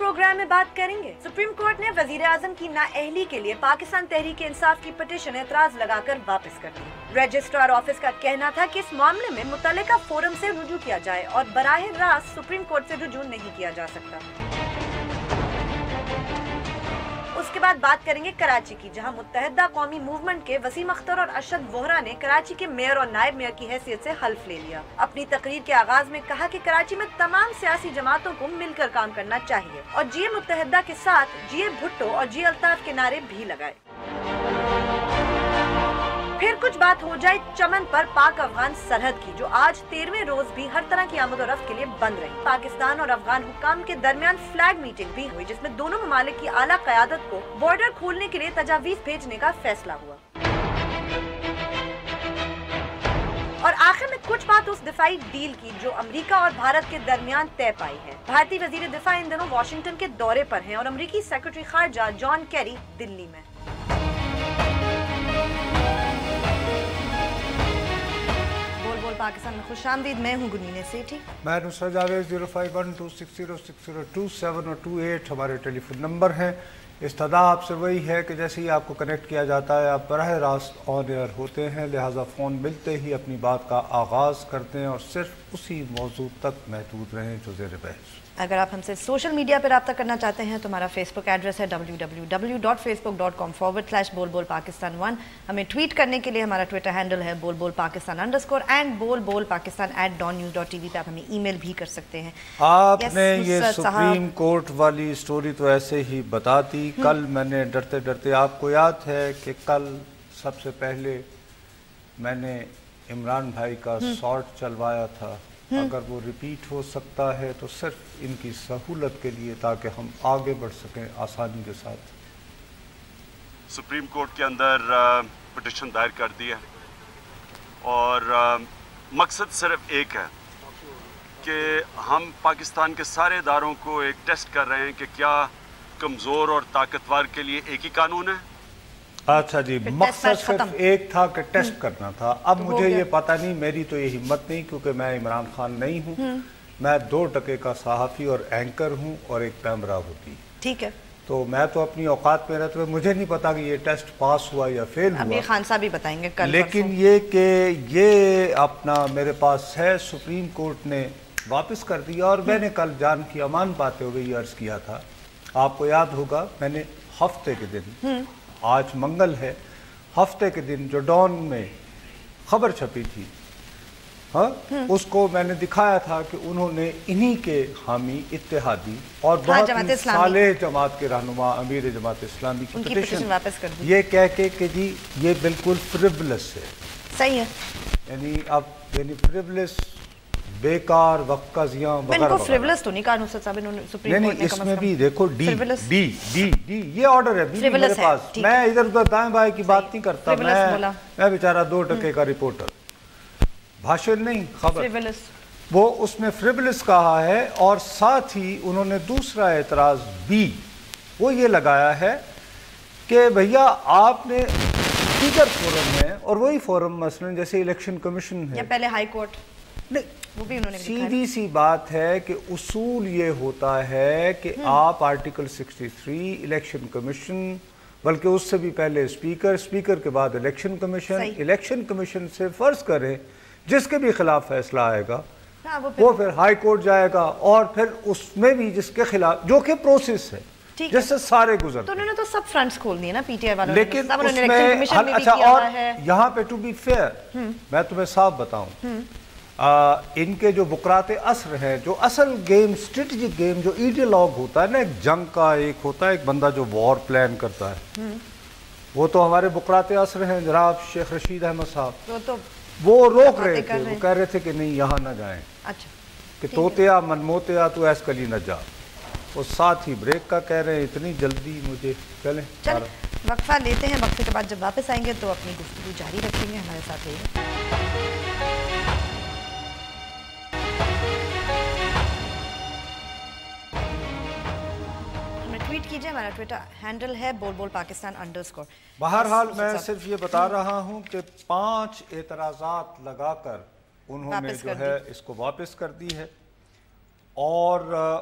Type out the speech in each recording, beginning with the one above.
Programme में बात करेंगे। सुप्रीम कोर्ट ने वजीर आजम की नाअहली के लिए पाकिस्तान तहरीक इंसाफ की पिटीशन एतराज लगाकर वापस कर दी। रजिस्ट्रार ऑफिस का कहना था कि इस मामले में मुतल्लिका फोरम से रुजू किया जाए और बराह रास्त सुप्रीम कोर्ट से रुजू नहीं किया जा सकता। उसके बाद बात करेंगे कराची की, जहां मुत्तहिदा कौमी मूवमेंट के वसीम अख्तर और अरशद वोहरा ने कराची के मेयर और नायब मेयर की हैसियत से हल्फ ले लिया। अपनी तकरीर के आगाज में कहा कि कराची में तमाम सियासी जमातों को मिलकर काम करना चाहिए और जीए मुत्तहिदा के साथ जीए भुट्टो और जीए अल्ताफ के नारे भी लगाए। फिर कुछ बात हो जाए चमन पर पाक अफगान सरहद की, जो आज 13वें रोज भी हर तरह की आमद और रफ्त के लिए बंद रही। पाकिस्तान और अफगान हुक्काम के दरमियान फ्लैग मीटिंग भी हुई, जिसमें दोनों ममालिक की आला क़यादत को बॉर्डर खोलने के लिए तजावीज़ भेजने का फैसला हुआ। और आखिर में कुछ बात उस दिफाई डील की जो अमेरिका और भारत के दरमियान तय पाई है। भारतीय वजीर दिफा इन दिनों वाशिंगटन के दौरे पर हैं और अमेरिकी सेक्रेटरी खारजा जॉन कैरी दिल्ली में। पाकिस्तान में खुशामदीद। मैं हूँ गुनीने सेठी। मैं नुसरत जावेद। 051260627 और 28 हमारे टेलीफोन नंबर हैं। इस्तदा आपसे वही है कि जैसे ही आपको कनेक्ट किया जाता है आप बराह रास्त ऑन एयर होते हैं, लिहाजा फ़ोन मिलते ही अपनी बात का आगाज़ करते हैं और सिर्फ उसी मौजू तक महदूद रहें जो ज़ेर बहस। अगर आप हमसे सोशल मीडिया पर रब्ता करना चाहते हैं तो हमारा फेसबुक एड्रेस है www.facebook.com/बोल-बोल-पाकिस्तान1। हमें ट्वीट करने के लिए हमारा ट्विटर हैंडल है बोल-बोल-पाकिस्तान_ एंड बोल-बोल-पाकिस्तान@donnews.tv पे आप हमें ईमेल भी कर सकते हैं। आपने ये सुप्रीम कोर्ट वाली स्टोरी तो ऐसे ही बता दी। कल मैंने डरते डरते, आपको याद है कि कल सबसे पहले मैंने इमरान भाई का शॉर्ट चलवाया था, अगर वो रिपीट हो सकता है तो सिर्फ इनकी सहूलत के लिए, ताकि हम आगे बढ़ सकें आसानी के साथ। सुप्रीम कोर्ट के अंदर पिटीशन दायर कर दी है और मकसद सिर्फ एक है कि हम पाकिस्तान के सारे इदारों को एक टेस्ट कर रहे हैं कि क्या कमज़ोर और ताकतवर के लिए एक ही कानून है। अच्छा जी, मकसद सिर्फ एक था कि टेस्ट करना था। अब मुझे ये पता नहीं, मेरी तो ये हिम्मत नहीं, क्योंकि मैं इमरान खान नहीं हूँ। मैं 2 टके का सहाफ़ी और एंकर हूँ और एक कैमरा होती। ठीक है, तो मैं तो अपनी औकात में रहते हुए मुझे नहीं पता कि ये टेस्ट पास हुआ या फेल हुआ। अभी खान साहब भी बताएंगे कल। लेकिन ये कि ये अपना मेरे पास है, सुप्रीम कोर्ट ने वापस कर दिया। और मैंने कल जान की अमान पाते हुए ये अर्ज़ किया था, आपको याद होगा, मैंने हफ्ते के दिन, आज मंगल है, हफ्ते के दिन जो डॉन में खबर छपी थी, हाँ, उसको मैंने दिखाया था कि उन्होंने इन्हीं के हामी इत्तेहादी और बहुत ही साले जमात के रहनुमा अमीर जमात इस्लामी की पिटीशन वापस कर दी, ये कह के कि जी ये बिल्कुल फ्रिवलेस है। सही है, यानी अब फ्रिवलेस, बेकार, वक्त का ज़ियां वगैरह। फ्रिवलेस तो नहीं कहा नुसरत साहब, इन्होंने सुप्रीम कोर्ट ने। इसमें भी देखो डी ये ऑर्डर है मेरे पास। मैं इधर उधर दाएं बाएं की बात नहीं करता। मैं बेचारा 2 टके का रिपोर्टर, भाषण नहीं खबर। वो उसमें फ्रिवलेस कहा है। और साथ ही उन्होंने दूसरा एतराज भी वो ये लगाया है कि भैया आपने दीगर फोरम है, और वही फोरम मसलन जैसे इलेक्शन कमीशन है या पहले हाई कोर्ट, नहीं, वो भी उन्होंने सीधी सी बात है कि उसूल ये होता है कि आप आर्टिकल 63 इलेक्शन कमीशन, बल्कि उससे भी पहले स्पीकर के बाद इलेक्शन कमीशन से फर्ज करें जिसके भी खिलाफ फैसला आएगा वो फिर हाई कोर्ट जाएगा, और फिर उसमें भी जिसके खिलाफ, जो कि प्रोसेस है जिससे सारे गुजर। तो उन्होंने तो सब फ्रंट्स खोल दिए ना पीटीआई वालों ने। लेकिन उसमें अच्छा, और यहाँ पे टू बी फेयर मैं तुम्हें साफ बताऊं, इनके जो बुकराते असर हैं, जो असल गेम, स्ट्रेटेजिक गेम, जो आइडियोलॉग होता है ना, एक जंग का एक होता है, एक बंदा जो वॉर प्लान करता है, वो तो हमारे बुकराते असर हैं जनाब शेख रशीद अहमद साहब। वो रोक रहे थे, वो कह रहे थे कि नहीं यहाँ ना जाएं। अच्छा, कि तोतिया मनमोतिया तो ऐस कली न जा। वो साथ ही ब्रेक का कह रहे हैं, इतनी जल्दी मुझे चलें। वक्फा लेते हैं, वक्फे के बाद जब वापस आएंगे तो अपनी गुफ्तगू जारी रखेंगे। हमारे साथ रहिए। ट्वीट कीजिए, हमारा ट्विटर हैंडल है बोल-बोल-पाकिस्तान_। बहरहाल मैं सिर्फ ये बता रहा हूँ कि 5 एतराज़ात लगाकर उन्होंने जो है इसको वापस कर दी है। اور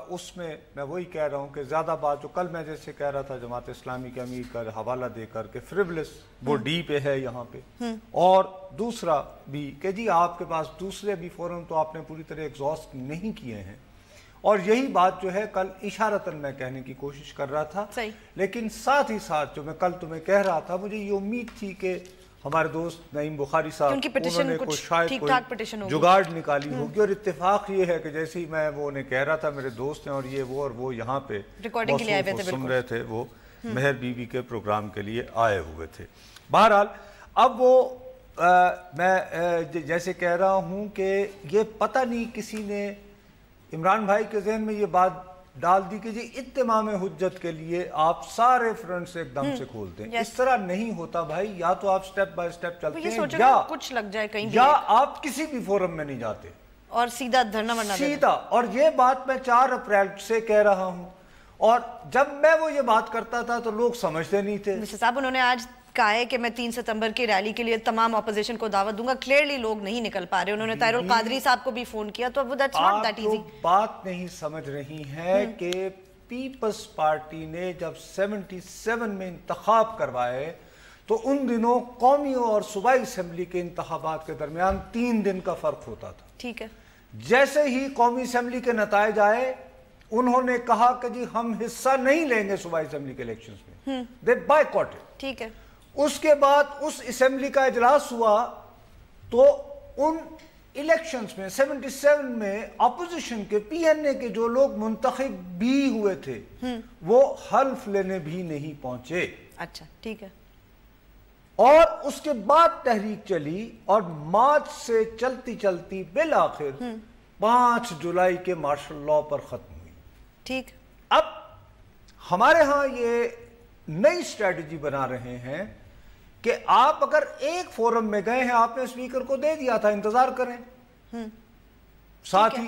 اس میں میں وہی کہہ رہا ہوں کہ زیادہ بات جو کل میں جیسے کہہ رہا تھا جماعت اسلامی کے امیر کا حوالہ دے کر کے فریولس وہ ڈی پہ ہے یہاں پہ، اور دوسرا بھی کہ جی آپ کے پاس دوسرے بھی فورم تو آپ نے پوری طرح ایگزاسٹ نہیں کیے ہیں، اور یہی بات جو ہے کل اشارتاً میں کہنے کی کوشش کر رہا تھا، لیکن ساتھ ہی ساتھ جو میں کل تمہیں کہہ رہا تھا مجھے یہ امید تھی کہ ہمارے دوست نعیم بخاری صاحب انہوں نے کوئی شاید کوئی جگاڑ نکالی ہوگی، اور اتفاق یہ ہے کہ جیسے ہی میں وہ انہیں کہہ رہا تھا میرے دوست ہیں اور وہ یہاں پہ سن رہے تھے، وہ مہر بی بی کے پروگرام کے لیے آئے ہوئے تھے۔ بہرحال اب وہ میں جیسے کہہ رہا ہوں کہ یہ پتہ نہیں کسی نے عمران بھائی کے ذہن میں یہ بات ڈال دی کہ جی اتمام حجت کے لیے آپ سارے فرنٹ سے ایک دم سے کھول دیں، اس طرح نہیں ہوتا بھائی، یا تو آپ سٹیپ بائی سٹیپ چلتے ہیں یا کچھ لگ جائے کہیں یا آپ کسی بھی فورم میں نہیں جاتے اور سیدھا دھرنا ورنا سیدھا۔ اور یہ بات میں 4 اپریل سے کہہ رہا ہوں، اور جب میں وہ یہ بات کرتا تھا تو لوگ سمجھتے نہیں تھے۔ مسٹر صاحب انہوں نے آج کہا ہے کہ میں 3 ستمبر کی ریلی کے لیے تمام اپوزیشن کو دعوت دوں گا، کلیئرلی لوگ نہیں نکل پا رہے، انہوں نے طاہر القادری صاحب کو بھی فون کیا، تو that's not that easy۔ آپ بات نہیں سمجھ رہی ہیں کہ پیپلز پارٹی نے جب 77 میں انتخاب کروائے تو ان دنوں قومی اور صوبائی اسمبلی کے انتخابات کے درمیان 3 دن کا فرق ہوتا تھا۔ ٹھیک ہے، جیسے ہی قومی اسمبلی کے نتائج آئے انہوں نے کہا کہ جی ہم حصہ نہیں لیں گے صوبائی اسمبلی کے الیکشنز میں، دے بائیکاٹڈ۔ ٹھیک ہے، اس کے بعد اس اسمبلی کا اجلاس ہوا تو ان الیکشنز میں 77 میں اپوزیشن کے پی این اے کے جو لوگ منتخب بھی ہوئے تھے وہ حلف لینے بھی نہیں پہنچے۔ اچھا ٹھیک ہے، اور اس کے بعد تحریک چلی اور مارچ سے چلتی چلتی بالآخر 5 جولائی کے مارشل لاء پر ختم ہوئی۔ ٹھیک، اب ہمارے ہاں یہ نئی اسٹریٹجی بنا رہے ہیں کہ آپ اگر ایک فورم میں گئے ہیں آپ نے اسپیکر کو دے دیا تھا، انتظار کریں، ساتھ ہی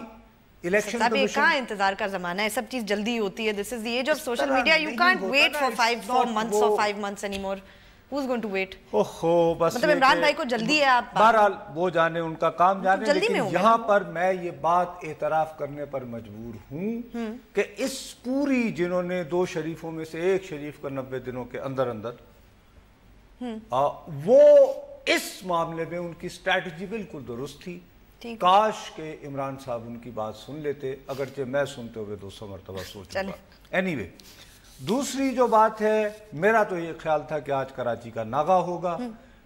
الیکشن کمیشن۔ کہاں انتظار کا زمانہ ہے، سب چیز جلدی ہوتی ہے، this is the age of social media, you can't wait for 4 months or 5 months anymore, who's going to wait؟ بس مطلب عمران بھائی کو جلدی ہے، آپ بہرحال وہ جانے ان کا کام جانے، لیکن یہاں پر میں یہ بات اعتراف کرنے پر مجبور ہوں کہ اس پوری جنہوں نے 2 شریفوں میں سے ایک شریف کا 90 دنوں کے اندر اندر وہ اس معاملے میں ان کی اسٹریٹجی بالکل درست تھی۔ کاش کہ عمران صاحب ان کی بات سن لیتے، اگرچہ میں سنتے ہوئے 200 مرتبہ سوچوں گا۔ اینی وے، دوسری جو بات ہے، میرا تو یہ خیال تھا کہ آج کراچی کا ناغہ ہوگا،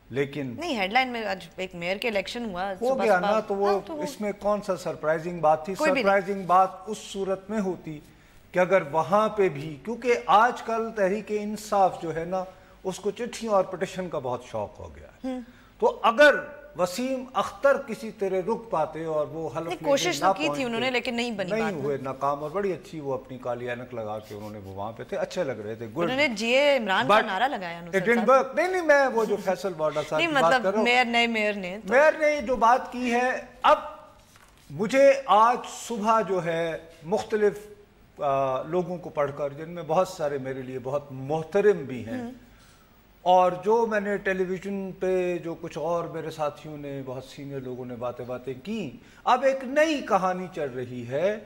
لیکن نہیں، ہیڈ لائن میں آج ایک میئر کے الیکشن ہو گیا نا، تو وہ اس میں کون سا سرپرائزنگ بات تھی؟ سرپرائزنگ بات اس صورت میں ہوتی کہ اگر وہاں پہ بھی، کیونکہ آج کل تحریک انصاف جو ہے نا اس کو چٹھیوں اور پٹیشن کا بہت شوق ہو گیا ہے، تو اگر وسیم اختر کسی طرح رک پاتے اور وہ حلف کوشش تو کی تھی انہوں نے، لیکن نہیں بنی، نہیں ہوئے، ناکام، اور بڑی اچھی وہ اپنی کالی اینک لگا کے انہوں نے وہ وہاں پہ تھے، اچھے لگ رہے تھے، انہوں نے جی اے عمران کا نعرہ لگایا۔ نہیں میں وہ جو فیصل بارڈر صاحب کی بات کر رہا ہوں، نئے میئر نے جو بات کی ہے، اب مجھے آج صبح جو ہے مختلف لوگوں کو پڑھ کر، جن میں بہت سارے میرے لیے بہت محترم بھی ہیں، اور جو میں نے ٹیلی ویژن پہ جو کچھ اور میرے ساتھیوں نے، بہت سینئر لوگوں نے باتیں کی، اب ایک نئی کہانی چل رہی ہے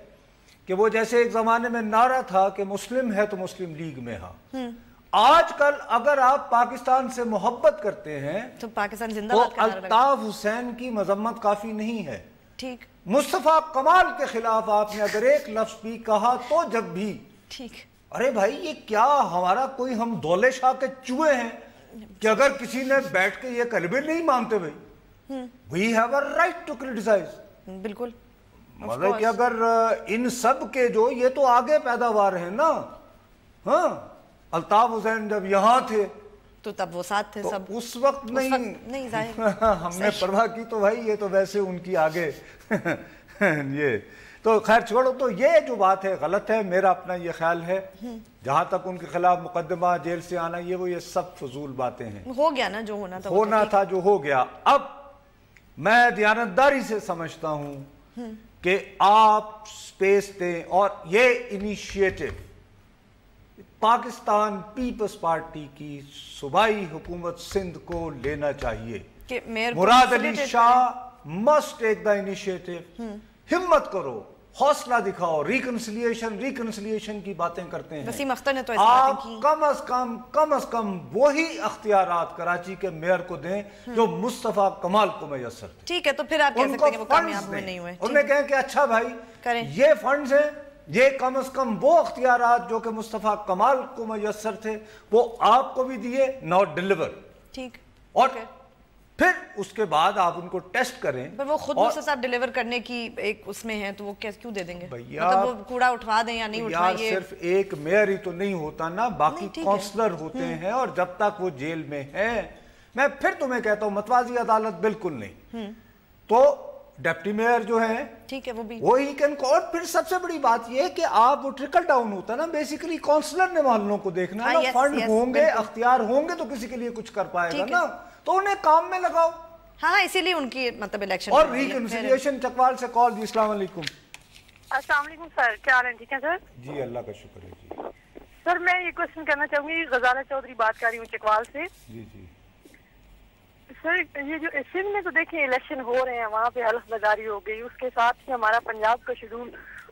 کہ وہ جیسے ایک زمانے میں نعرہ تھا کہ مسلم ہے تو مسلم لیگ میں ہاں، آج کل اگر آپ پاکستان سے محبت کرتے ہیں تو پاکستان زندہ تو باد کا نعرہ الطاف حسین کی مذمت کافی نہیں ہے۔ ٹھیک، مصطفیٰ کمال کے خلاف آپ نے اگر ایک لفظ بھی کہا تو جب بھی، ٹھیک، ارے بھائی یہ کیا ہمارا کوئی ہم دولے شاہ کے چوہے ہیں کہ اگر کسی نے بیٹھ کے یہ کلمے نہیں مانتے بھائی، we have a right to criticize۔ بالکل، مطلب کہ اگر ان سب کے جو یہ تو آگے پیداوار ہیں نا، ہاں الطاف حسین جب یہاں تھے تو تب وہ ساتھ تھے، سب اس وقت نہیں ظاہر ہم نے پرواہ کی، تو بھائی یہ تو ویسے ان کی آگے یہ تو خیر چھوڑو، تو یہ جو بات ہے غلط ہے، میرا اپنا یہ خیال ہے، جہاں تک ان کے خلاف مقدمہ، جیل سے آنا، یہ سب فضول باتیں ہیں، ہو گیا نا جو ہونا تھا جو ہو گیا۔ اب میں دیانتداری سے سمجھتا ہوں کہ آپ سپیس دیں، اور یہ انیشیٹو پاکستان پیپلز پارٹی کی صوبائی حکومت سندھ کو لینا چاہیے۔ مراد Ali Shah must take the initiative۔ ہمت کرو، حوصلہ دکھاؤ, ریکنسلیشن کی باتیں کرتے ہیں. وسیم اختر نے تو اس آپ باتیں کی. کم از کم وہی اختیارات کراچی کے میئر کو دیں جو مصطفیٰ کمال کو میسر تھے. ٹھیک ہے, تو پھر آپ کہہ سکتے ہیں کہ وہ کامیاب ہوئے نہیں ہوئے. انہیں کہیں کہ اچھا بھائی یہ فنڈز ہیں, یہ کم از کم وہ اختیارات جو کہ مصطفیٰ کمال کو میسر تھے وہ آپ کو بھی دیے, ناٹ ڈیلیور. ٹھیک, اور پھر اس کے بعد آپ ان کو ٹیسٹ کریں. پر وہ خود مجھ سے صاحب ڈیلیور کرنے کی ایک اس میں ہے, تو وہ کیوں دے دیں گے؟ مطلب وہ کوڑا اٹھوا دیں یا نہیں اٹھوائیں. یار صرف ایک میئر ہی تو نہیں ہوتا نا, باقی کونسلر ہوتے ہیں, اور جب تک وہ جیل میں ہیں, میں پھر تمہیں کہتا ہوں متوازی عدالت بالکل نہیں, تو ڈیپٹی میئر جو ہے ٹھیک ہے وہی کین. اور پھر سب سے بڑی بات یہ کہ آپ وہ ٹرکل ڈاؤن ہوتا نا, بیسیکلی کونسلر نے محلوں کو دیکھنا نا, فنڈ ہوں گے, اختیار ہوں گے تو کسی کے لیے کچھ کر پائے گا نا, تو انہیں کام میں لگاؤ. ہاں اسی لیے ان کی مطلب الیکشن. اور ریکنسیلیشن چکوال سے کال. جی السلام علیکم. السلام علیکم سر, کیا حال ہے؟ ٹھیک ہے سر. جی اللہ کا شکر ہے. جی سر میں یہ کوشچن کرنا چاہوں گی, غزالہ چودھری بات کر رہی ہوں چکوال سے. جی جی سر یہ جو سندھ میں تو دیکھیں الیکشن ہو رہے ہیں, وہاں پہ حلف برداری ہو گئی, اس کے ساتھ ہی ہمارا پنجاب کا شیڈول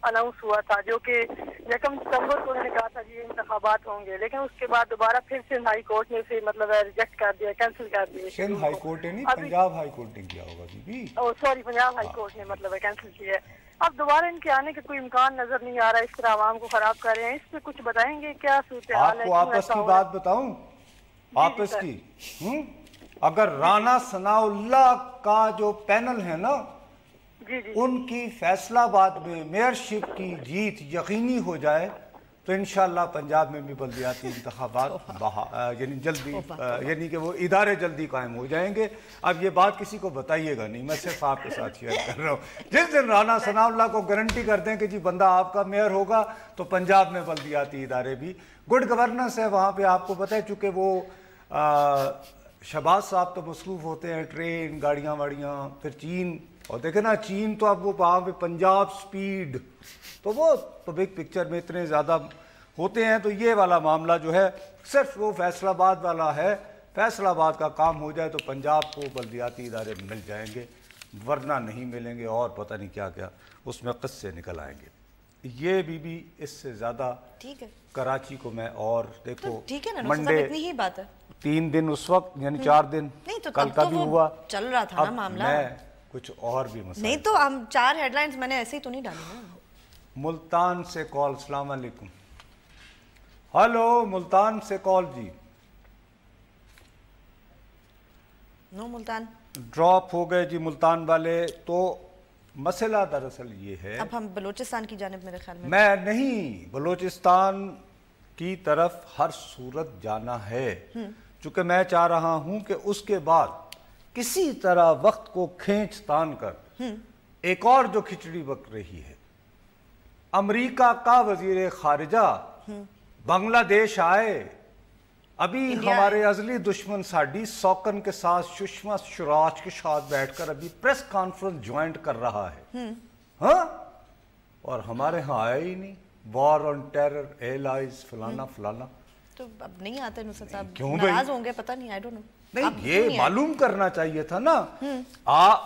اناؤنس ہوا تھا جو کہ 1 ستمبر کو انہوں نے کہا تھا یہ انتخابات ہوں گے, لیکن اس کے بعد دوبارہ پھر سندھ ہائی کورٹ نے اسے مطلب ریجیکٹ کر دیا, کینسل کر دیا. سندھ ہائی کورٹ نے نہیں, پنجاب ہائی کورٹ نے کیا ہوگا. جی سوری, پنجاب ہائی کورٹ نے مطلب کینسل کیا ہے. اب دوبارہ ان کے آنے کا کوئی امکان نظر نہیں آ رہا, اس طرح عوام کو خراب کر رہے ہیں. اس پہ کچھ بتائیں گے کیا صورتحال ہے؟ آپ کو آپس کی بات بتاؤں, آپس کی, اگر رانا ثناء اللہ کا جو پینل ہے نا, ان کی فیصلہ آباد میں میئرشپ کی جیت یقینی ہو جائے تو انشاءاللہ پنجاب میں بھی بلدیاتی انتخابات یعنی جلدی, یعنی کہ وہ ادارے جلدی قائم ہو جائیں گے. اب یہ بات کسی کو بتائیے گا نہیں, میں صرف آپ کے ساتھ شیئر کر رہا ہوں. جس دن رانا ثناء اللہ کو گارنٹی کر دیں کہ جی بندہ آپ کا میئر ہوگا, تو پنجاب میں بلدیاتی ادارے بھی گڈ گورننس ہے وہاں پہ. آپ کو پتہ ہے چونکہ وہ شہباز صاحب تو مصروف ہوتے ہیں, ٹرین گاڑیاں واڑیاں, پھر چین, اور دیکھیں نا چین تو اب وہ وہاں پہ پنجاب سپیڈ, تو وہ بگ پکچر میں اتنے زیادہ ہوتے ہیں. تو یہ والا معاملہ جو ہے صرف وہ فیصل آباد والا ہے. فیصل آباد کا کام ہو جائے تو پنجاب کو بلدیاتی ادارے مل جائیں گے, ورنہ نہیں ملیں گے, اور پتہ نہیں کیا کیا اس میں قصے نکل آئیں گے. یہ بھی اس سے زیادہ ٹھیک ہے کراچی کو میں, اور دیکھو منڈے اتنی ہی بات ہے, 3 دن اس وقت یعنی 4 دن کل کا بھی ہوا, چل رہا تھا نا معاملہ. میں کچھ اور بھی مسئلہ نہیں, تو ہم 4 ہیڈ لائنز میں نے ایسے ہی تو نہیں ڈالی نا. ملتان سے کال. السلام علیکم. ہلو ملتان سے کال. جی نو ملتان ڈراپ ہو گئے جی ملتان والے. تو مسئلہ دراصل یہ ہے, اب ہم بلوچستان کی جانب میرے خیال میں نہیں, بلوچستان کی طرف ہر صورت جانا ہے, چونکہ میں چاہ رہا ہوں کہ اس کے بعد کسی طرح وقت کو کھینچ تان کر ایک اور جو کھچڑی بک رہی ہے, امریکہ کا وزیر خارجہ بنگلہ دیش آئے. ابھی ہمارے ازلی دشمن ساڈی سوکن کے ساتھ سشما سوراج کے ساتھ بیٹھ کر ابھی پریس کانفرنس جوائنٹ کر رہا ہے, ہاں, اور ہمارے ہاں آیا ہی نہیں. وار آن ٹیرر, ایلائز, فلانا فلانا. تو اب نہیں آتے نصرت صاحب, کیوں ناراض ہوں گے پتہ نہیں, آئی ڈونٹ نو. نہیں, یہ معلوم کرنا چاہیے تھا نا.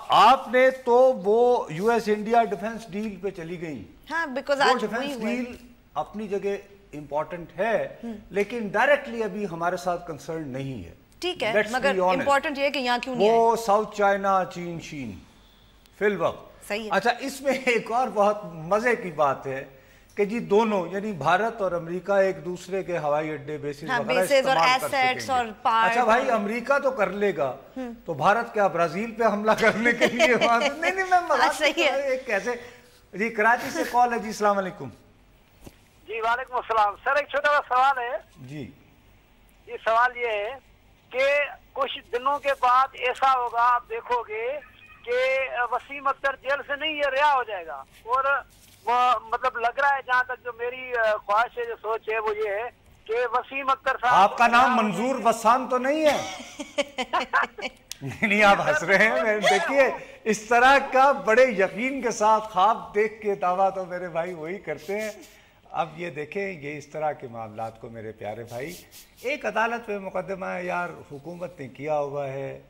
آپ نے تو وہ U S India defence deal پہ چلی گئی. ہاں, بیکاز وہ آج ڈیفنس ڈیل اپنی جگہ امپورٹنٹ ہے, لیکن ڈائریکٹلی ابھی ہمارے ساتھ کنسرن نہیں ہے. ٹھیک ہے, مگر امپورٹنٹ یہ کہ یہاں کیوں نہیں وہ ساؤتھ چائنا, چین شین فی الوقت. صحیح ہے. اچھا, اس میں ایک اور بہت مزے کی بات ہے کہ جی دونوں یعنی بھارت اور امریکہ ایک دوسرے کے ہوائی اڈے, بیسز وغیرہ استعمال کر سکیں گے. اچھا بھائی, امریکہ تو کر لے گا, تو بھارت کیا برازیل پہ حملہ کرنے کے لیے وہاں سے؟ نہیں میں مذاق کیسے. جی کراچی سے کال ہے. جی السلام علیکم. جی وعلیکم السلام. سر ایک چھوٹا سا سوال ہے. جی جی سوال یہ ہے کہ کچھ دنوں کے بعد ایسا ہوگا, آپ دیکھو گے کہ وسیم اختر جیل سے نہیں, یہ رہا ہو جائے گا. اور مطلب لگ رہا ہے, جہاں تک جو میری خواہش ہے, جو سوچ ہے, وہ یہ ہے کہ وسیم اختر صاحب. آپ کا نام منظور وسام تو نہیں ہے؟ نہیں, آپ ہنس رہے ہیں. دیکھیے اس طرح کا بڑے یقین کے ساتھ خواب دیکھ کے دعویٰ تو میرے بھائی وہی کرتے ہیں. اب یہ دیکھیں, یہ اس طرح کے معاملات کو میرے پیارے بھائی, ایک عدالت پہ مقدمہ ہے یار, حکومت نے کیا ہوا ہے,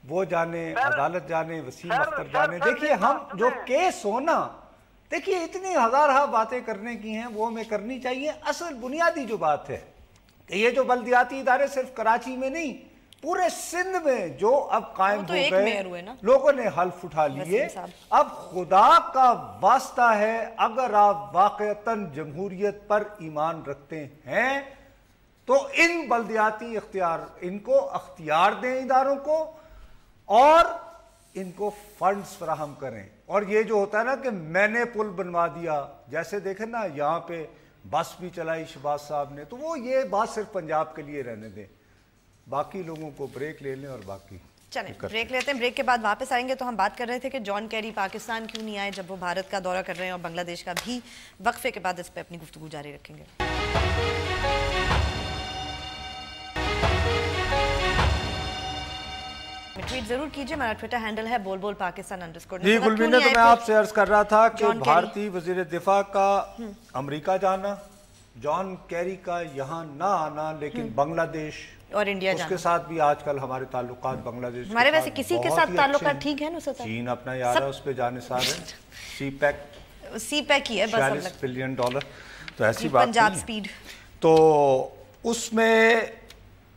وہ جانے, عدالت جانے, وسیم اختر جانے. دیکھیے ہم جو کیس ہونا, देखिए इतनी हज़ार बातें करने की हैं, वो हमें करनी चाहिए। असल बुनियादी जो बात है कि ये जो बल्दियाती इदारे सिर्फ कराची में नहीं, पूरे सिंध में जो अब कायम हो गए, लोगों ने हल्फ उठा लिए। अब खुदा का वास्ता है, अगर आप वाकईतन जमहूरियत पर ईमान रखते हैं तो इन बल्दियाती इनको अख्तियार दें इदारों को, और इनको फंड्स फराहम करें। और ये जो होता है ना कि मैंने पुल बनवा दिया, जैसे देखें ना यहाँ पे बस भी चलाई शहबाज साहब ने, तो वो ये बात सिर्फ पंजाब के लिए रहने दें, बाकी लोगों को ब्रेक ले लें और बाकी चलें ब्रेक लेते हैं। ब्रेक के बाद वापस आएंगे तो हम बात कर रहे थे कि जॉन कैरी पाकिस्तान क्यों नहीं आए जब वो भारत का दौरा कर रहे हैं, और बांग्लादेश का भी। वक्फे के बाद इस पर अपनी गुफ्तगू जारी रखेंगे। ट्वीट जरूर कीजिए, हमारा ट्विटर हैंडल है बोल पाकिस्तान _ जी गुलमीना, तो मैं आपसे अर्ज कर रहा था कि भारतीय वजीर दिफा का अमेरिका जाना, जॉन कैरी का यहाँ ना आना, लेकिन बांग्लादेश और इंडिया उसके साथ भी आजकल हमारे ताल्लुकात बांग्लादेश हमारे वैसे किसी के साथ ताल्लुकात ठीक है ना, चीन अपना यार है, उस पे जाने सार है, सीपैक ही है बस, $46 बिलियन, तो ऐसी बात पंजाब स्पीड। तो उसमें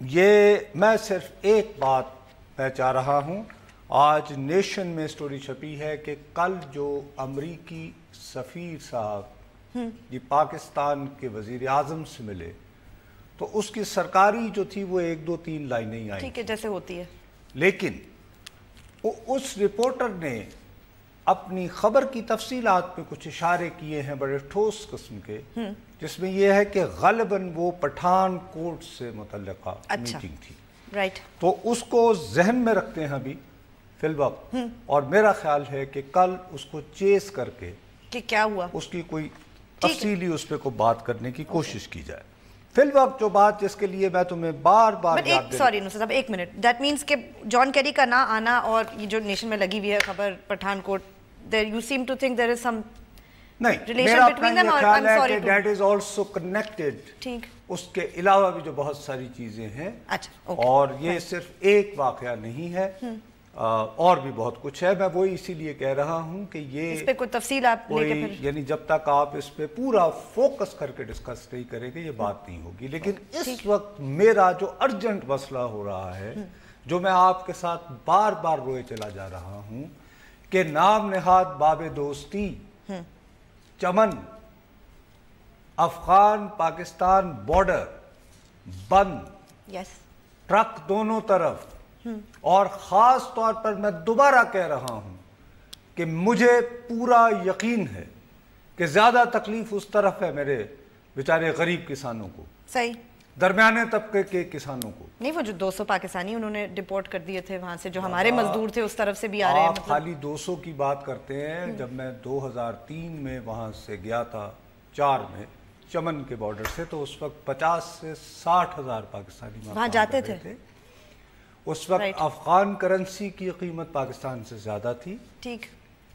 ये मैं सिर्फ एक बात मैं चाह रहा हूँ, आज नेशन में स्टोरी छपी है कि कल जो अमरीकी सफीर साहब ये पाकिस्तान के वजीर आजम से मिले, तो उसकी सरकारी जो थी वो 1 2 3 लाइनें ही आई, ठीक है जैसे होती है, लेकिन उस रिपोर्टर ने अपनी खबर की तफसीलात पे कुछ इशारे किए हैं बड़े ठोस किस्म के, जिसमें यह है कि गलबन वो पठानकोट से मुतल्लिका मीटिंग थी, राइट। तो उसको जहन में रखते हैं अभी फिल वक्त, और मेरा ख्याल है कि कल उसको चेस करके कि क्या हुआ उसकी कोई तफसीली उस पर को बात करने की कोशिश की जाए। फिल वक्त जो बात जिसके लिए मैं तुम्हें बार बार सॉरी नुसरत साहब एक मिनट, दैट मीन्स कि जॉन कैरी का ना आना और ये जो नेशन में लगी हुई है खबर Pathankot, there you seem to think there is some नहीं, मेरा अपना ये ख्याल है कि दैट इज आल्सो कनेक्टेड, ठीक, उसके अलावा भी जो बहुत सारी चीजें हैं। अच्छा, और ये सिर्फ एक वाकया नहीं है, और भी बहुत कुछ है। मैं वही इसीलिए कह रहा हूँ कि ये इस पे कोई तफसील आप लेके फिर, यानी जब तक आप इस पे पूरा फोकस करके डिस्कस नहीं करेंगे ये बात नहीं होगी। लेकिन इस वक्त मेरा जो अर्जेंट मसला हो रहा है, जो मैं आपके साथ बार बार रोए चला जा रहा हूँ, कि नाम नेहाद बाबे दोस्ती चमन अफगान पाकिस्तान बॉर्डर बंद, ट्रक दोनों तरफ, और खास तौर पर मैं दोबारा कह रहा हूं कि मुझे पूरा यकीन है कि ज्यादा तकलीफ उस तरफ है मेरे बेचारे गरीब किसानों को, सही, दरमियाने तबके के किसानों को नहीं। वो जो 200 पाकिस्तानी उन्होंने डिपोर्ट कर दिए थे वहां से, जो हमारे मजदूर थे उस तरफ से भी आ रहे हैं। आप खाली 200 की बात करते हैं, जब मैं 2003 में वहां से गया था 4 में चमन के बॉर्डर से, तो उस वक्त 50 से 60 हजार पाकिस्तानी वहां जाते थे। उस वक्त अफगान करेंसी की कीमत पाकिस्तान से ज्यादा थी, ठीक,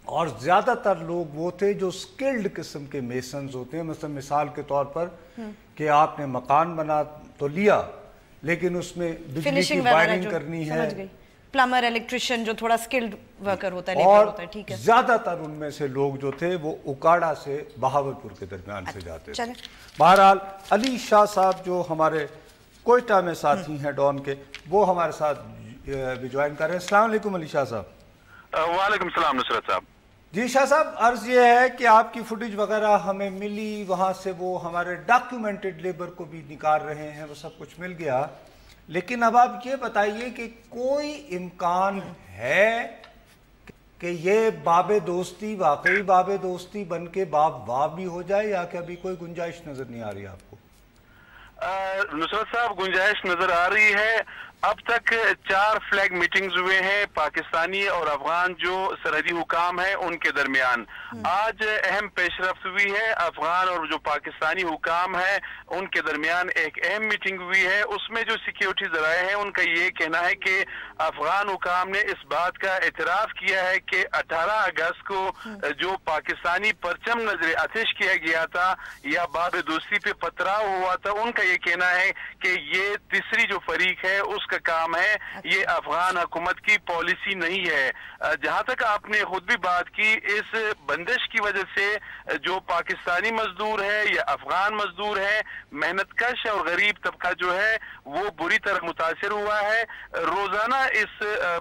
और ज्यादातर लोग वो थे जो स्किल्ड किस्म के मेसन्स होते हैं। मतलब मिसाल के तौर पर कि आपने मकान बना तो लिया, लेकिन उसमें बिजली की वायरिंग करनी है, प्लम्बर, इलेक्ट्रिशियन, जो थोड़ा स्किल्ड वर्कर होता है, और होता है, ठीक है। ज्यादातर उनमें से लोग जो थे वो उकाड़ा से बहावलपुर के दरमियान से जाते थे। बहरहाल अली शाह साहब जो हमारे कोयटा में साथी हैं डॉन के, वो हमारे साथ भी ज्वाइन कर रहे हैं। अस्सलाम वालेकुम अली शाह साहब। वालेकुम सलाम नुसरत साहब। जी शाह साहब, अर्ज ये है कि आपकी फुटेज वगैरह हमें मिली, वहाँ से वो हमारे डॉक्यूमेंटेड लेबर को भी निकाल रहे हैं, वो सब कुछ मिल गया, लेकिन अब आप ये बताइए कि कोई इम्कान है कि ये बाबे दोस्ती वाकई बाबे दोस्ती बन के बाप वाह भी हो जाए, या कि अभी कोई गुंजाइश नजर नहीं आ रही आपको? नुसरत साहब, गुंजाइश नजर आ रही है। अब तक 4 फ्लैग मीटिंग्स हुए हैं पाकिस्तानी और अफगान जो सरहदी हुकाम है उनके दरमियान। आज अहम पेशरफ्त हुई है, अफगान और जो पाकिस्तानी हुकाम है उनके दरमियान एक अहम मीटिंग हुई है। उसमें जो सिक्योरिटी जराए हैं उनका ये कहना है कि अफगान हुकाम ने इस बात का एतराफ किया है कि 18 अगस्त को जो पाकिस्तानी परचम नजर आतिश किया गया था या बाब दोस्ती पे पथराव हुआ था, उनका ये कहना है कि ये तीसरी जो फरीक है उस का काम है, ये अफगान हुकूमत की पॉलिसी नहीं है। जहाँ तक आपने खुद भी बात की, इस बंदिश की वजह से जो पाकिस्तानी मजदूर है या अफगान मजदूर है, मेहनतकश और गरीब तबका जो है वो बुरी तरह मुतासिर हुआ है। रोजाना इस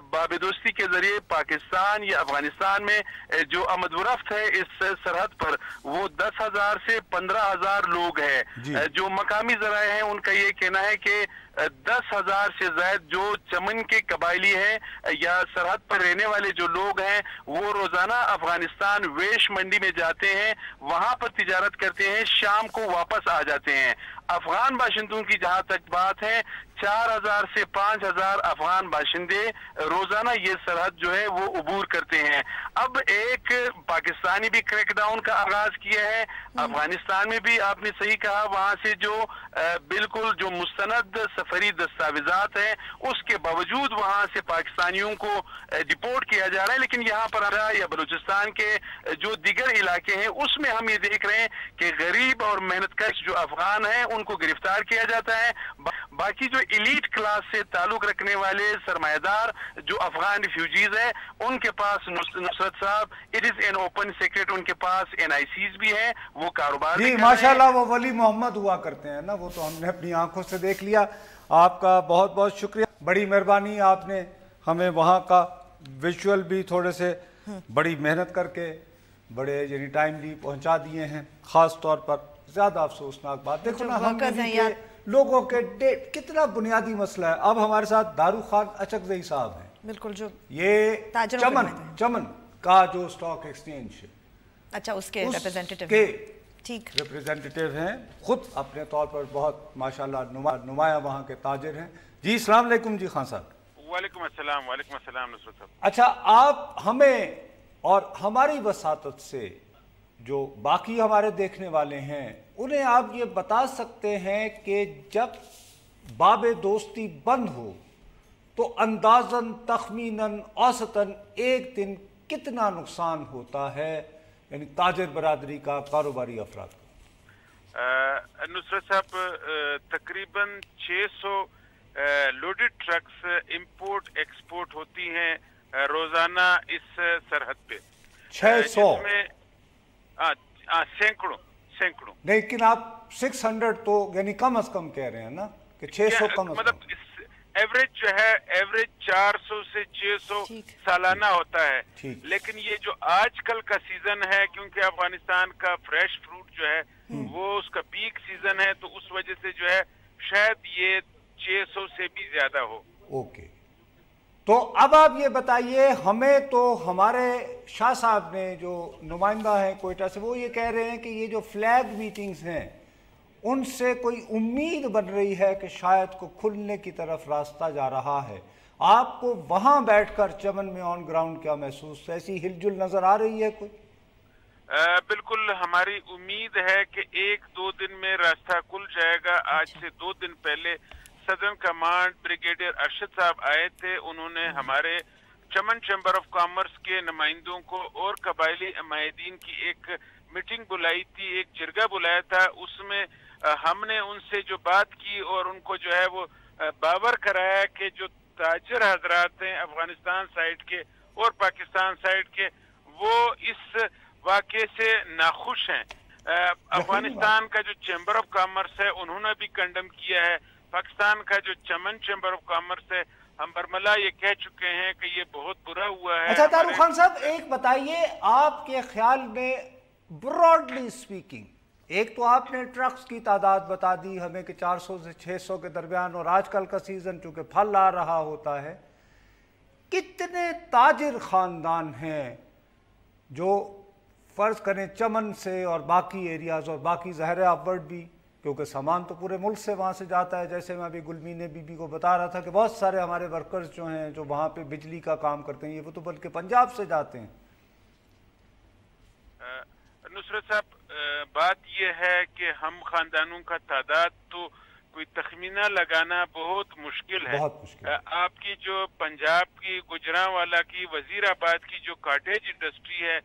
बाबेदोस्ती के जरिए पाकिस्तान या अफगानिस्तान में जो आमदोरफ्त है इस सरहद पर, वो 10,000 से 15,000 लोग हैं। जो मकामी जराए हैं उनका ये कहना है कि 10,000 से ज्यादा जो चमन के कबायली हैं या सरहद पर रहने वाले जो लोग हैं, वो रोजाना अफगानिस्तान वेश मंडी में जाते हैं, वहां पर तिजारत करते हैं, शाम को वापस आ जाते हैं। अफगान बाशिंदों की जहां तक बात है, 4,000 से 5,000 अफगान बाशिंदे रोजाना ये सरहद जो है वो अबूर करते हैं। अब एक पाकिस्तानी भी क्रैकडाउन का आगाज किया है, अफगानिस्तान में भी आपने सही कहा, वहां से जो बिल्कुल जो मुस्तनद सफरी दस्तावेजात है उसके बावजूद वहां से पाकिस्तानियों को डिपोर्ट किया जा रहा है। लेकिन यहाँ पर या बलूचिस्तान के जो दीगर इलाके हैं उसमें हम ये देख रहे हैं कि गरीब और मेहनतकश जो अफगान हैं उनको गिरफ्तार किया जाता है। बाकी जो इलीट क्लास से ताल्लुक रखने वाले सरमायादार जो अफगान रिफ्यूजीज है, उनके पास नुसरत साहब, it is an open secret, उनके पास NICs भी हैं, वो कारोबार जी माशाल्लाह। वो वली मोहम्मद हुआ करते हैं ना, वो तो हमने अपनी आंखों से देख लिया। आपका बहुत बहुत शुक्रिया, बड़ी मेहरबानी, आपने हमें वहाँ का विजुअल भी थोड़े से बड़ी मेहनत करके बड़े यानी टाइमली पहुँचा दिए हैं। ख़ास तौर पर ज़्यादा अफसोसनाक बात देखो ना, हम लोगों के कितना बुनियादी मसला है। अब हमारे साथ दारू खान अचकज़ई साहब हैं, बिल्कुल, जो ये चमन का जो स्टॉक एक्सचेंज है, अच्छा, उसके रिप्रेजेंटेटिव हैं, खुद अपने तौर पर बहुत माशाल्लाह नुमाया वहाँ के ताजिर हैं। जी अस्सलाम वालेकुम जी खान साहब। वालेकुम अस्सलाम नुसरत साहब। अच्छा, आप हमें और हमारी वसातत से जो बाकी हमारे देखने वाले हैं उन्हें आप ये बता सकते हैं कि जब बाबे दोस्ती बंद हो तो अंदाजन तखमीनन औसतन एक दिन कितना नुकसान होता है, यानी ताजिर बरादरी का, कारोबारी अफराद का? नुसरत साहब, तकरीबन 600 लोडेड ट्रक्स इंपोर्ट एक्सपोर्ट होती हैं रोजाना इस सरहद पे। 600 सैकड़ों लेकिन आप 600 तो यानी कम से कम कह रहे हैं ना कि 600 कम, मतलब एवरेज जो है एवरेज 400 से 600 सालाना होता है। लेकिन ये जो आजकल का सीजन है, क्योंकि अफगानिस्तान का फ्रेश फ्रूट जो है वो उसका पीक सीजन है, तो उस वजह से जो है शायद ये 600 से भी ज्यादा हो। ओके, तो अब आप ये बताइए हमें, तो हमारे शाह साहब ने जो नुमाइंदा है कोयटा से, वो ये कह रहे हैं कि ये जो फ्लैग मीटिंग्स हैं उनसे कोई उम्मीद बन रही है कि शायद को खुलने की तरफ रास्ता जा रहा है। आपको वहां बैठकर चमन में ऑन ग्राउंड क्या महसूस, ऐसी हिलजुल नजर आ रही है कोई? बिल्कुल, हमारी उम्मीद है कि 1-2 दिन में रास्ता खुल जाएगा। आज से 2 दिन पहले सदर्न कमांड ब्रिगेडियर अरशद साहब आए थे, उन्होंने हमारे चमन चैम्बर ऑफ कॉमर्स के नुमाइंदों को और कबायली अमायदीन की एक मीटिंग बुलाई थी, एक जिरगा बुलाया था। उसमें हमने उनसे जो बात की और उनको जो है वो बावर कराया कि जो ताजिर हजरात हैं अफगानिस्तान साइड के और पाकिस्तान साइड के, वो इस वाक़े से नाखुश हैं। अफगानिस्तान का जो चैम्बर ऑफ कॉमर्स है उन्होंने भी कंडम किया है। पाकिस्तान का जो चमन चैम्बर ऑफ कॉमर्स है, हम बरमला ये कह चुके हैं कि ये बहुत बुरा हुआ है। अच्छा दारू खान साहब, एक बताइए, आपके ख्याल में ब्रॉडली स्पीकिंग, एक तो आपने ट्रक्स की तादाद बता दी हमें कि 400 से 600 के दरमियान, और आजकल का सीजन चूंकि फल आ रहा होता है, कितने ताजिर खानदान हैं जो फर्ज करें चमन से और बाकी एरियाज और बाकी ज़ाहिर अपवर्ड भी, क्योंकि सामान तो पूरे मुल्क से वहाँ से जाता है। जैसे मैं अभी गुलमीन बीबी को बता रहा था कि बहुत सारे हमारे वर्कर्स जो हैं जो वहाँ पे बिजली का काम करते हैं, ये वो तो बल्कि पंजाब से जाते हैं। नुसरत साहब, बात यह है कि हम खानदानों का तादाद तो कोई तखमीना लगाना बहुत मुश्किल है। आपकी जो पंजाब की गुजरांवाला की वजीराबाद की जो कॉटेज इंडस्ट्री है,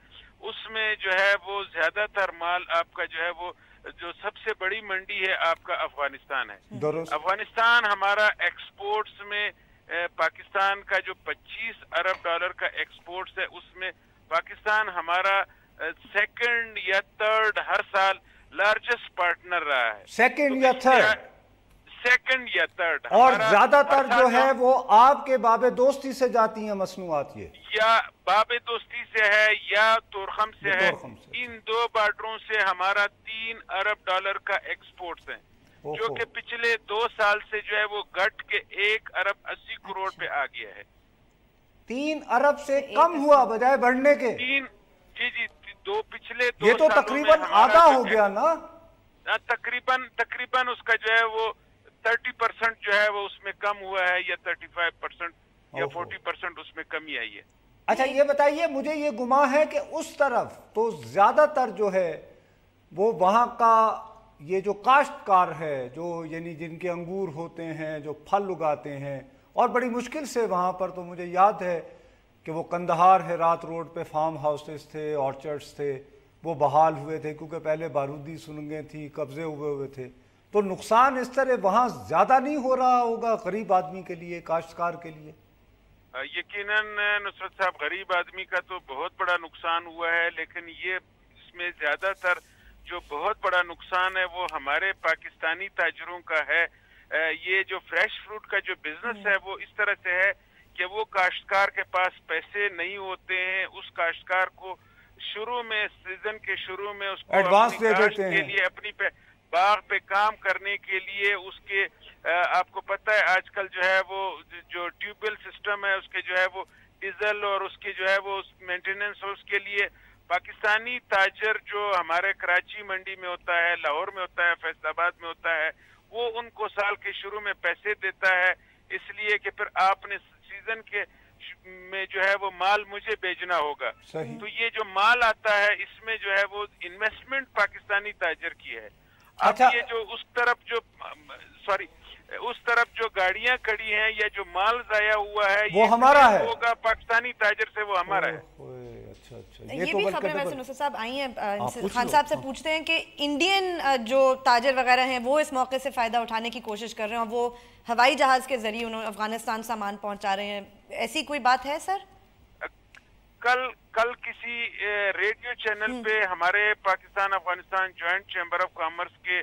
उसमें जो है वो ज्यादातर माल आपका जो है वो जो सबसे बड़ी मंडी है आपका अफगानिस्तान है। दुरुस्त। अफगानिस्तान हमारा एक्सपोर्ट्स में पाकिस्तान का जो 25 अरब डॉलर का एक्सपोर्ट्स है उसमें पाकिस्तान हमारा सेकंड या थर्ड हर साल लार्जेस्ट पार्टनर रहा है। सेकंड या थर्ड? सेकंड या थर्ड। और ज्यादातर जो है वो आपके बाबे दोस्ती से जाती हैं मसनूआत, ये या बाबे दोस्ती से है या तोरखम से है। इन दो बार्डरों से हमारा 3 अरब डॉलर का एक्सपोर्ट्स है, जो कि पिछले 2 साल से जो है वो घट के 1 अरब 80 करोड़ पे आ गया है। 3 अरब से कम हुआ बजाय बढ़ने के? जी पिछले 2 ये तो तकरीबन आधा हो गया ना? तकरीबन उसका जो है वो 30% जो है वो उसमें कम हुआ है, या 35% या 40% उसमें कमी आई है। अच्छा ये बताइए, मुझे ये गुमा है कि उस तरफ तो ज्यादातर जो है वो वहाँ का ये जो काश्तकार है, जो यानी जिनके अंगूर होते हैं, जो फल उगाते हैं, और बड़ी मुश्किल से वहाँ पर, तो मुझे याद है कि वो कंदहार है रात रोड पे फार्म हाउसेस थे, ऑर्चर्ड्स थे, वो बहाल हुए थे क्योंकि पहले बारूदी सुरंगें थी, कब्जे हुए थे। तो नुकसान इस तरह वहाँ ज्यादा नहीं हो रहा होगा गरीब आदमी के लिए, काश्तकार के लिए? यकीनन नुसरत साहब, गरीब आदमी का तो बहुत बड़ा नुकसान हुआ है, लेकिन ये इसमें ज्यादातर जो बहुत बड़ा नुकसान है वो हमारे पाकिस्तानी ताजरों का है। ये जो फ्रेश फ्रूट का जो बिजनेस है वो इस तरह से है कि वो काश्तकार के पास पैसे नहीं होते हैं। उस काश्तकार को शुरू में, सीजन के शुरू में उसको एडवांस दे देते हैं के लिए, अपनी बाग पे काम करने के लिए उसके आपको पता है आजकल जो है वो जो ट्यूबवेल सिस्टम है उसके जो है वो डीजल और उसके जो है वो मेंटेनेंस, उसके लिए पाकिस्तानी ताजर जो हमारे कराची मंडी में होता है, लाहौर में होता है, फैसलाबाद में होता है, वो उनको साल के शुरू में पैसे देता है, इसलिए कि फिर आपने सीजन के में जो है वो माल मुझे बेचना होगा। तो ये जो माल आता है इसमें जो है वो इन्वेस्टमेंट पाकिस्तानी ताजर की है। अच्छा। अब ये जो उस तरफ जो गाड़ियां खड़ी हैं या जो माल जाया हुआ है वो हमारा है, होगा पाकिस्तानी ताजर से, वो हमारा है। अच्छा। ये भी खबरें वैसे नुसरत साहब आई हैं, खान साहब से पूछते हैं कि इंडियन जो ताजर वगैरह हैं वो इस मौके से फ़ायदा उठाने की कोशिश कर रहे हैं और वो हवाई जहाज़ के ज़रिए उन्होंने अफगानिस्तान सामान पहुंचा रहे हैं, ऐसी कोई बात है सर? कल किसी रेडियो चैनल पे हमारे Pakistan Afghanistan joint chamber of commerce के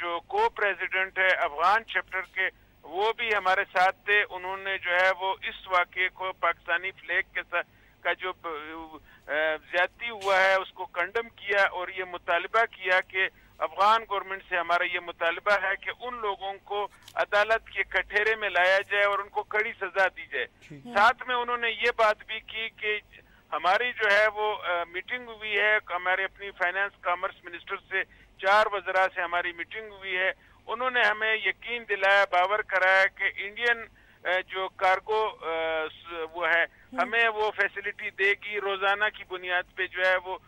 जो को प्रेसिडेंट है अफगान चैप्टर के, वो भी हमारे साथ थे। उन्होंने जो है वो इस वाक़े को पाकिस्तानी फ्लैग के साथ का जो ज्यादती हुआ है उसको कंडम किया और ये मुतालबा किया कि अफगान गवर्नमेंट से हमारा ये मुतालबा है कि उन लोगों को अदालत के कठेरे में लाया जाए और उनको कड़ी सजा दी जाए। साथ में उन्होंने ये बात भी की कि हमारी जो है वो मीटिंग हुई है, हमारे अपनी फाइनेंस कॉमर्स मिनिस्टर से 4 वज़रा से हमारी मीटिंग हुई है। उन्होंने हमें यकीन दिलाया, बावर कराया कि इंडियन जो कार्गो वो है हमें वो फैसिलिटी देगी। रोजाना की बुनियाद पे जो है वो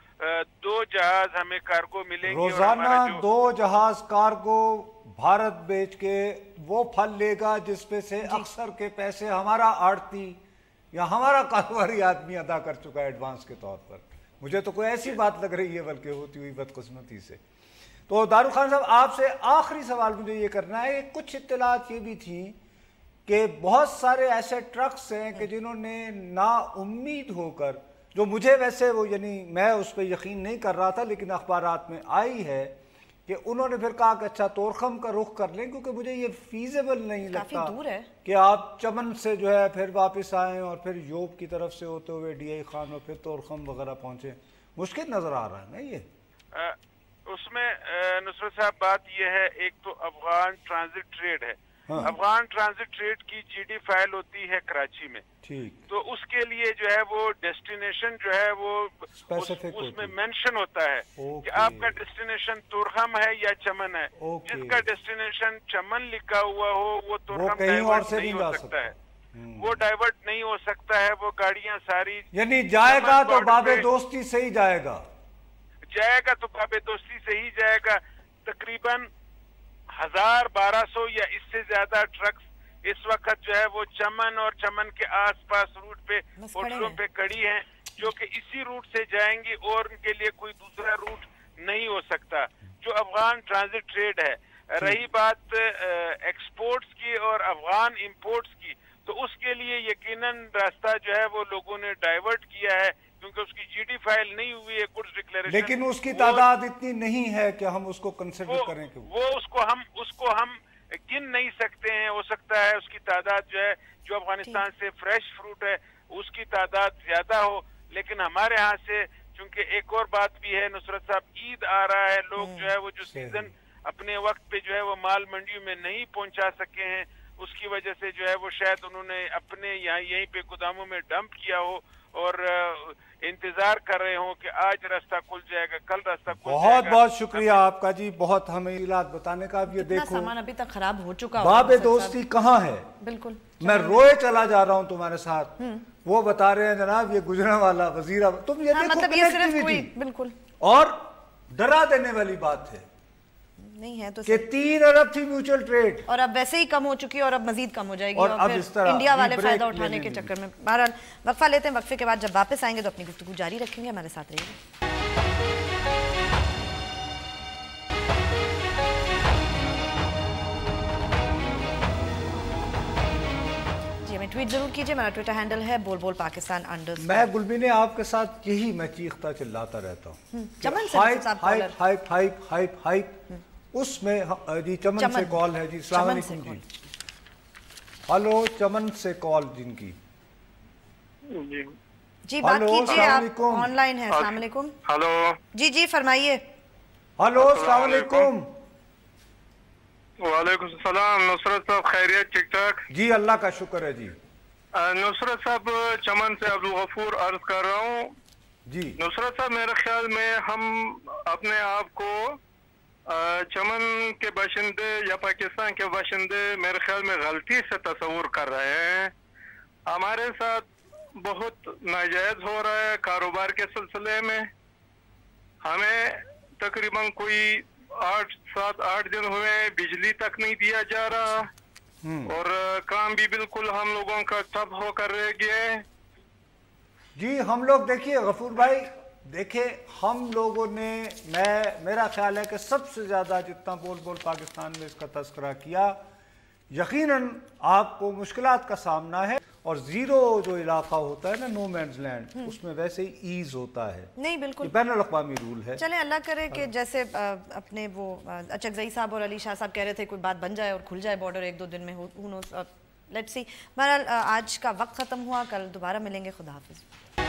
2 जहाज हमें कार्गो मिलेंगे। रोजाना 2 जहाज कार्गो भारत बेच के वो फल लेगा जिसपे से अक्सर के पैसे हमारा आड़ती या हमारा कारोबारी आदमी अदा कर चुका है एडवांस के तौर पर। मुझे तो कोई ऐसी बात लग रही है बल्कि होती हुई बदकिस्मती से। तो दारुल खान साहब, आपसे आखिरी सवाल मुझे ये करना है, कुछ इत्तलात ये भी थी कि बहुत सारे ऐसे ट्रक्स हैं कि जिन्होंने ना उम्मीद होकर, जो मुझे वैसे वो यानी मैं उस पर यकीन नहीं कर रहा था लेकिन अखबारात में आई है कि उन्होंने फिर कहा कि अच्छा तोरखम का रुख कर लें, क्योंकि मुझे ये फीजेबल नहीं लगता कि आप चमन से जो है फिर वापस आएँ और फिर योब की तरफ से होते हुए DI खान और फिर तोरखम वगैरह पहुँचे। मुश्किल नज़र आ रहा है ना ये। उसमें नुसरत साहब बात यह है, एक तो अफगान ट्रांजिट ट्रेड है। हाँ। अफगान ट्रांजिट ट्रेड की GD फाइल होती है कराची में, ठीक। तो उसके लिए जो है वो डेस्टिनेशन जो है वो उसमें मेंशन होता है कि आपका डेस्टिनेशन तोरखम है या चमन है। जिसका डेस्टिनेशन चमन लिखा हुआ हो वो तोरखम डाइवर्ट नहीं हो सकता है, वो डाइवर्ट नहीं हो सकता है। वो गाड़ियां सारी यानी जाएगा तो बाबे दोस्ती से ही जाएगा, तो बाबे दोस्ती से ही जाएगा। तकरीबन 1000-1200 या इससे ज्यादा ट्रक्स इस वक्त जो है वो चमन और चमन के आसपास रूट पे होटलों पे खड़ी हैं, जो कि इसी रूट से जाएंगी और उनके लिए कोई दूसरा रूट नहीं हो सकता। जो अफगान ट्रांजिट ट्रेड है। रही बात एक्सपोर्ट्स की और अफगान इंपोर्ट्स की, तो उसके लिए यकीनन रास्ता जो है वो लोगों ने डाइवर्ट किया है, क्योंकि उसकी जीडी फाइल नहीं हुई है गुड्स डिक्लेरेशन। लेकिन उसकी तादाद इतनी नहीं है कि हम उसको कंसिडर करें कि उसको हम गिन नहीं सकते हैं। हो सकता है उसकी तादाद जो है, जो अफगानिस्तान से फ्रेश फ्रूट है उसकी तादाद ज्यादा हो, लेकिन हमारे यहाँ से चूंकि एक और बात भी है नुसरत साहब, ईद आ रहा है, लोग जो है वो जो सीजन अपने वक्त पे जो है वो माल मंडियों में नहीं पहुंचा सके हैं, उसकी वजह से जो है वो शायद उन्होंने अपने यहाँ यहीं पे गोदामों में डंप किया हो और इंतजार कर रहे हो कि आज रास्ता खुल जाएगा, कल रास्ता खुल जाएगा। बहुत बहुत शुक्रिया आपका जी, बहुत हमें इलाज बताने का। अब ये देखो सामान अभी तक खराब हो चुका बाबे दोस्ती कहाँ है। बिल्कुल, मैं रोए चला जा रहा हूँ तुम्हारे साथ, वो बता रहे हैं जनाब ये गुजरांवाला वजीरा, तुम ये देखो मतलब ये सिर्फ कोई बिल्कुल और डरा देने वाली बात है नहीं है तो कि 3 अरब थी म्यूचुअल ट्रेड और अब वैसे ही कम हो चुकी है और अब मजीद कम हो जाएगी और अब फिर इस तरह इंडिया वाले फायदा उठाने के चक्कर में। बहरहाल वक्फा लेते हैं, वक्फे के बाद जब वापस आएंगे तो अपनी गुफ्तगू जारी रखेंगे, हमारे साथ रहिए। ट्वीट जरूर कीजिए, मेरा ट्विटर हैंडल है बोल पाकिस्तान _ मैं गुलबीने आपके साथ यही मैं चीखता चिल्लाता रहता हूँ, चमन से hype hype hype hype hype. उसमें जी चमन से कॉल है जी, अस्सलाम वालेकुम जी। हेलो, चमन से कॉल जिनकी जी बात कीजिए, आप ऑनलाइन है। अस्सलाम वालेकुम। हेलो जी जी फरमाइए। हेलो, अस्सलाम वालेकुम। वालेकुम सलाम। नुसरत साहब खैरियत? ठीक ठाक जी, अल्लाह का शुक्र है जी। नुसरत साहब, चमन से अब्दुल गफूर अर्ज कर रहा हूँ जी। नुसरत साहब, मेरे ख्याल में हम अपने आप को चमन के बाशिंदे या पाकिस्तान के बाशिंदे मेरे ख्याल में गलती से तस्वुर कर रहे हैं। हमारे साथ बहुत नाजायज हो रहा है कारोबार के सिलसिले में। हमें तकरीबन कोई 8 दिन हुए बिजली तक नहीं दिया जा रहा और काम भी बिल्कुल हम लोगों का ठप होकर रह गया है जी। हम लोग देखिए गफूर भाई, देखिए हम लोगों ने, मेरा ख्याल है कि सबसे ज्यादा जितना बोल पाकिस्तान में इसका तस्करा किया, यकीनन आपको मुश्किलात का सामना है और जीरो जो इलाका होता है ना, नो मैन्स लैंड, उसमें वैसे ही ईज होता है। नहीं बिल्कुल बैनुल अक़वामी रूल है। चले अल्लाह करे कि जैसे अपने वो अचकज़ई साहब और अली शाह साहब कह रहे थे कोई बात बन जाए और खुल जाए बॉर्डर 1-2 दिन में, लेट्स सी। बहरहाल आज का वक्त ख़त्म हुआ, कल दोबारा मिलेंगे। खुदा हाफिज़।